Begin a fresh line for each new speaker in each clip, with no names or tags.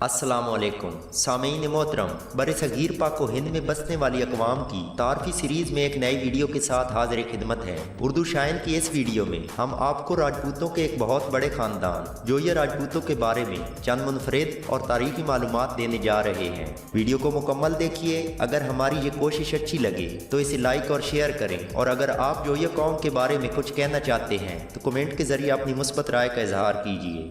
अस्सलाम वालेकुम सामीन मोहतरम। बरसगीर पाक हिंद में बसने वाली अक़वाम की तारफ़ी सीरीज़ में एक नई वीडियो के साथ हाज़िर खिदमत है। उर्दू शायन की इस वीडियो में हम आपको राजपूतों के एक बहुत बड़े ख़ानदान जोया राजपूतों के बारे में चंद मुनफरिद और तारीख़ी मालूमात देने जा रहे हैं। वीडियो को मुकम्मल देखिए। अगर हमारी ये कोशिश अच्छी लगे तो इसे लाइक और शेयर करें, और अगर आप जोया कौम के बारे में कुछ कहना चाहते हैं तो कमेंट के ज़रिए अपनी मुस्बत राय का इजहार कीजिए।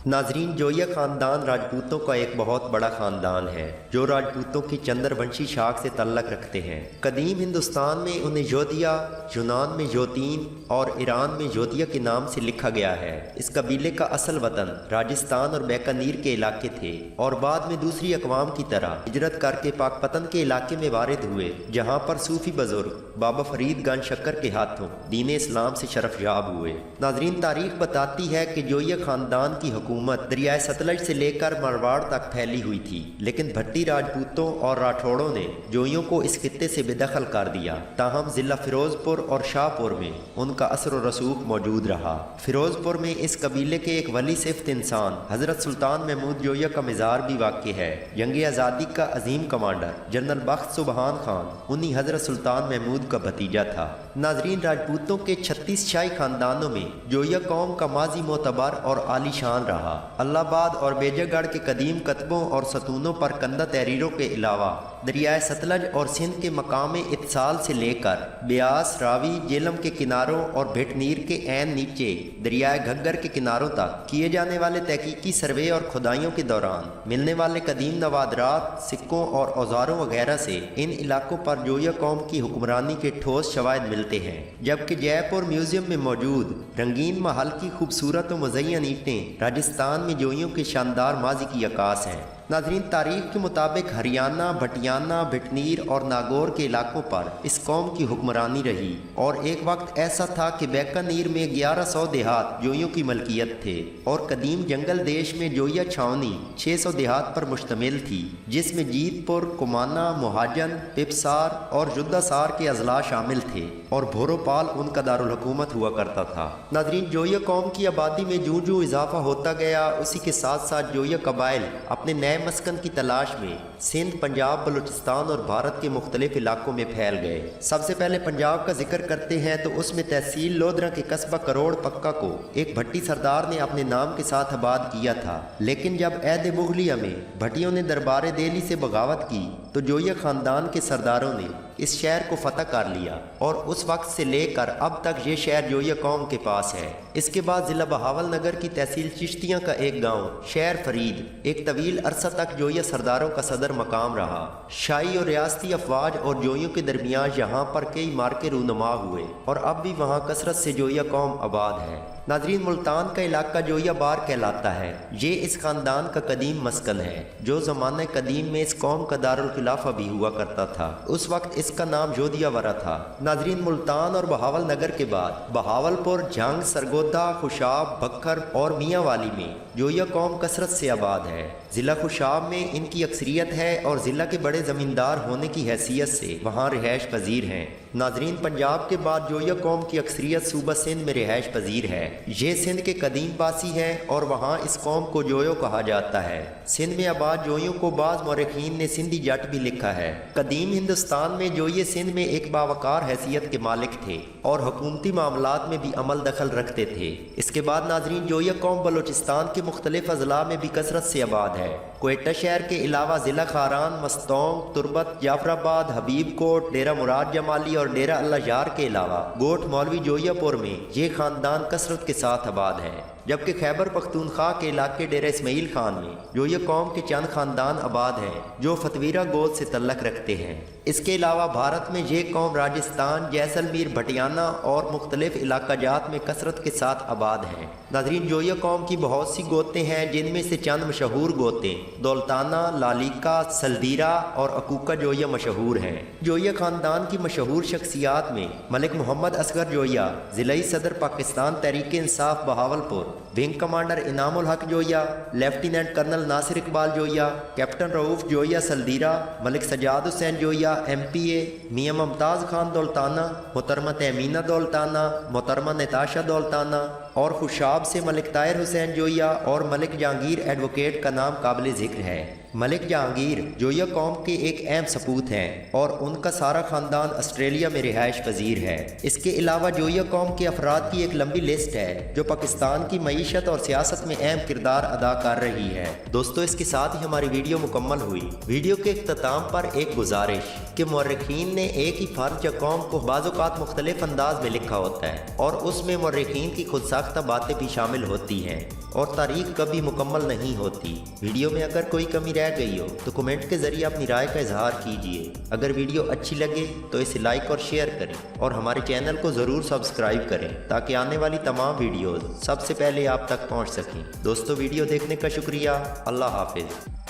नाजरीन, जोया ख़ानदान राजपूतों का एक बहुत बड़ा ख़ानदान है जो राजपूतों की चंद्रवंशी शाख से तल्लक रखते हैं। कदीम हिंदुस्तान में उन्हें जोतिया, यूनान में जोतीन और ईरान में जोतिया के नाम से लिखा गया है। इस कबीले का असल वतन राजस्थान और बीकानेर के इलाके थे और बाद में दूसरी अक़वाम की तरह हिजरत करके पाकपतन के इलाके में वारिद हुए, जहाँ पर सूफी बुजुर्ग बाबा फरीद गंज शक्कर के हाथों दीन इस्लाम से शरफयाब हुए। नाजरीन, तारीख बताती है कि जोया ख़ानदान की हुकूमत दरियाए सतलज से लेकर मारवाड़ तक फैली हुई थी, लेकिन भट्टी राजपूतों और राठौड़ों ने जोइयों को इस खित्ते से बेदखल कर दिया। ताहम ज़िला फिरोजपुर और शाहपुर में उनका असर और रसूख मौजूद रहा। फिरोजपुर में इस कबीले के एक वली सिफ्त इंसान हज़रत सुल्तान महमूद जोया का मज़ार भी वाक़ है। जंग आज़ादी का अजीम कमांडर जनरल बख्त सुबहान खान उन्हीं हज़रत सुल्तान महमूद का भतीजा था। नाजरीन, राजपूतों के 36 शाही खानदानों में जोया कौम का माजी मोतबर और आलीशान रहा। अल्लाहबाद और बेजागढ़ के कदीम कतबों और सतूनों पर कंदा तहरीरों के अलावा दरियाए सतलज और सिंध के मकाम इत्साल से लेकर ब्यास, रावी, जेलम के किनारों और भिटनीर के ऐन नीचे दरियाए घग्गर के किनारों तक किए जाने वाले तहकीकी सर्वे और खुदाइयों के दौरान मिलने वाले कदीम नवादरात, सिक्कों और औजारों वगैरह से इन इलाकों पर जोया कौम की हुक्मरानी के ठोस शवाहिद मिलते हैं। जबकि जयपुर म्यूजियम में मौजूद रंगीन महल की खूबसूरत व मुज़य्यन ईंटें राजस्थान में जोइयों के शानदार माजी की अक्कास हैं। नाज़रीन, तारीख के मुताबिक हरियाणा, भटियाना, भिटनीर और नागौर के इलाकों पर इस कौम की हुक्मरानी रही और एक वक्त ऐसा था कि बीकानेर में 1100 देहात जोइयों की मलकियत थे और कदीम जंगल देश में जोया छावनी 600 देहात पर मुश्तमिल थी, जिसमें जीतपुर, कुमाना, मुहाजन, पिपसार और जुद्दासार के अजला शामिल थे और भोरोपाल उनका दारुल हुकूमत हुआ करता था। नाज़रीन, जोया कौम की आबादी में जूं जूं इजाफा होता गया, उसी के साथ साथ जोया कबाइल अपने नए मस्कन की तलाश में सिंध, पंजाब, बलूचिस्तान और भारत के मुख्तलिफ इलाकों में फैल गए। सबसे पहले पंजाब का जिक्र करते हैं तो उसमें तहसील लोधरा के कस्बा करोड़ पक्का को एक भट्टी सरदार ने अपने नाम के साथ आबाद किया था, लेकिन जब ऐद मुगलिया में भट्टियों ने दरबार दिल्ली से बगावत की तो जोया ख़ानदान के सरदारों ने इस शहर को फतह कर लिया और उस वक्त से लेकर अब तक ये शहर जोया कौम के पास है। इसके बाद ज़िला बहावल नगर की तहसील चिश्तियाँ का एक गांव शहर फरीद एक तवील अरसा तक जोया सरदारों का सदर मकाम रहा। शाही और रियासती अफवाज और जोइयों के दरमियान यहाँ पर कई मार्के रूनुमा हुए और अब भी वहाँ कसरत से जोया कौम आबाद है। नाजरीन, मुल्तान का इलाका जोया बार कहलाता है। ये इस ख़ानदान का कदीम मस्कन है जो ज़माने कदीम में इस कौम का दारुल खिलाफा भी हुआ करता था। उस वक्त इसका नाम जोधियावरा था। नाजरीन, मुल्तान और बहावल नगर के बाद बहावलपुर, जंग, सरगोदा, खुशाब, बखर और मियाँ वाली में जोया कौम कसरत से आबाद है। ज़िला खुशाब में इनकी अक्सरियत है और ज़िला के बड़े ज़मींदार होने की हैसियत से वहाँ रिहाइश पजीर हैं। नाजरीन, पंजाब के बाद जोया कौम की अक्सरियत सूबा सिंध में रिहाइश पजीर है। ये सिंध के कदीम बासी है और वहाँ इस कौम को जोयो कहा जाता है। सिंध में आबाद जोइयों को बाज़ मौरखीन ने सिंधी जट भी लिखा है। कदीम हिंदुस्तान में जोये सिंध में एक बावकार हैसियत के मालिक थे और हुकूमती मामलात में भी अमल दखल रखते थे। इसके बाद नाजरीन, जोया कौम बलूचिस्तान के मुख्तलिफ अजला में भी कसरत से आबाद है। कोयटा शहर के अलावा ज़िला खारान, मस्तौंग, तुरबत, जाफराबाद, हबीबकोट, डेरा मुराद जमाली और डेरा अल्लाह यार के अलावा गोठ मौलवी जोयापुर में ये ख़ानदान कसरत के साथ आबाद है। जबकि खैबर पख्तूनख्वा के इलाके डेरा इस्माइल खान में जोया कौम के चंद खानदान आबाद हैं जो फतवीरा गोद से तल्लक रखते हैं। इसके अलावा भारत में ये कौम राजस्थान, जैसलमेर, भटियाना और मुख्तलिफ इलाकाजात में कसरत के साथ आबाद हैं। नाज़रीन, जोया कौम की बहुत सी गोतें हैं जिनमें से चंद मशहूर गोतें दौलताना, लालिका, सलदीरा और अकूका जोया मशहूर हैं। जोया ख़ानदान की मशहूर शख्सियात में मलिक मोहम्मद असगर जोया, ज़िलाई सदर Pakistan Tehreek Insaf Bahawalpur, wing commander Inamul Haq Joya, lieutenant colonel Nasir Iqbal Joya, captain Rauf Joya Saldera, Malik Sajjad Hussain Joya MPA, Mian Mumtaz Khan Daultana, मोहतरमा तहमीना दौलताना, मोहतरमा नताशा दौलताना और खुशाब से मलिक ताहिर हुसैन जोया और मलिक जहांगीर एडवोकेट का नाम काबिल ज़िक्र है। मलिक जहांगीर जोया कौम के एक अहम सपूत हैं और उनका सारा ख़ानदान ऑस्ट्रेलिया में रिहाइश पजीर है। इसके अलावा जोया कौम के अफराद की एक लंबी लिस्ट है जो पाकिस्तान की मईशत और सियासत में अहम किरदार अदा कर रही है। दोस्तों, इसके साथ ही हमारी वीडियो मुकम्मल हुई। वीडियो के इख्तिताम पर एक गुजारिश कि मुर्रिखीन ने एक ही फर्द या कौम को बाज़-औक़ात मुख्तलिफ अंदाज में लिखा होता है और उसमें मुर्रिखीन की खुद साख्ता बातें भी शामिल होती हैं और तारीख कभी मुकम्मल नहीं होती। वीडियो में अगर कोई कमी रह गई हो तो कमेंट के ज़रिए अपनी राय का इजहार कीजिए। अगर वीडियो अच्छी लगे तो इसे लाइक और शेयर करें और हमारे चैनल को ज़रूर सब्सक्राइब करें ताकि आने वाली तमाम वीडियोज़ सबसे पहले आप तक पहुंच सकें। दोस्तों, वीडियो देखने का शुक्रिया। अल्लाह हाफिज़।